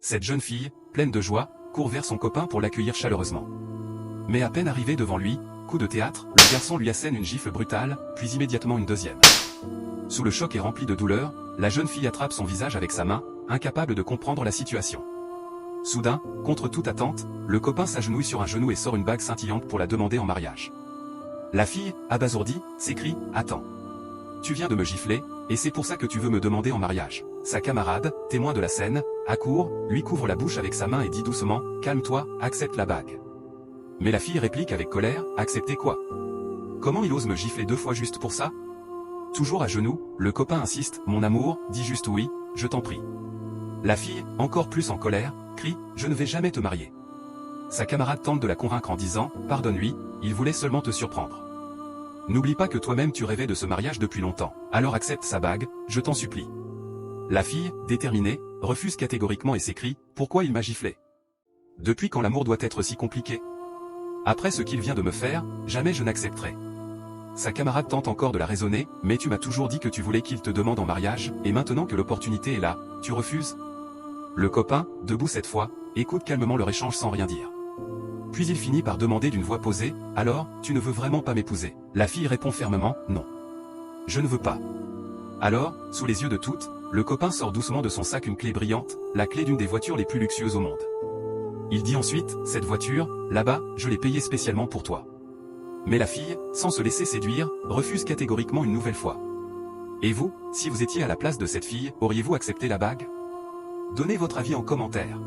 Cette jeune fille, pleine de joie, court vers son copain pour l'accueillir chaleureusement. Mais à peine arrivé devant lui, coup de théâtre, le garçon lui assène une gifle brutale, puis immédiatement une deuxième. Sous le choc et rempli de douleur, la jeune fille attrape son visage avec sa main, incapable de comprendre la situation. Soudain, contre toute attente, le copain s'agenouille sur un genou et sort une bague scintillante pour la demander en mariage. La fille, abasourdie, s'écrie « Attends. Tu viens de me gifler, et c'est pour ça que tu veux me demander en mariage ». Sa camarade, témoin de la scène, accourt, lui couvre la bouche avec sa main et dit doucement « Calme-toi, accepte la bague ». Mais la fille réplique avec colère « Accepter quoi? Comment il ose me gifler 2 fois juste pour ça ?» Toujours à genoux, le copain insiste « Mon amour, dis juste oui, je t'en prie ». La fille, encore plus en colère, crie « Je ne vais jamais te marier ». Sa camarade tente de la convaincre en disant « Pardonne-lui, il voulait seulement te surprendre. N'oublie pas que toi-même tu rêvais de ce mariage depuis longtemps, alors accepte sa bague, je t'en supplie. » La fille, déterminée, refuse catégoriquement et s'écrie « Pourquoi il m'a giflé? Depuis quand l'amour doit être si compliqué? Après ce qu'il vient de me faire, jamais je n'accepterai. » Sa camarade tente encore de la raisonner, « Mais tu m'as toujours dit que tu voulais qu'il te demande en mariage, et maintenant que l'opportunité est là, tu refuses ?» Le copain, debout cette fois, écoute calmement leur échange sans rien dire. Puis il finit par demander d'une voix posée, « Alors, tu ne veux vraiment pas m'épouser ?» La fille répond fermement, « Non. Je ne veux pas. » Alors, sous les yeux de toutes, le copain sort doucement de son sac une clé brillante, la clé d'une des voitures les plus luxueuses au monde. Il dit ensuite, « Cette voiture, là-bas, je l'ai payée spécialement pour toi. » Mais la fille, sans se laisser séduire, refuse catégoriquement une nouvelle fois. Et vous, si vous étiez à la place de cette fille, auriez-vous accepté la bague? Donnez votre avis en commentaire.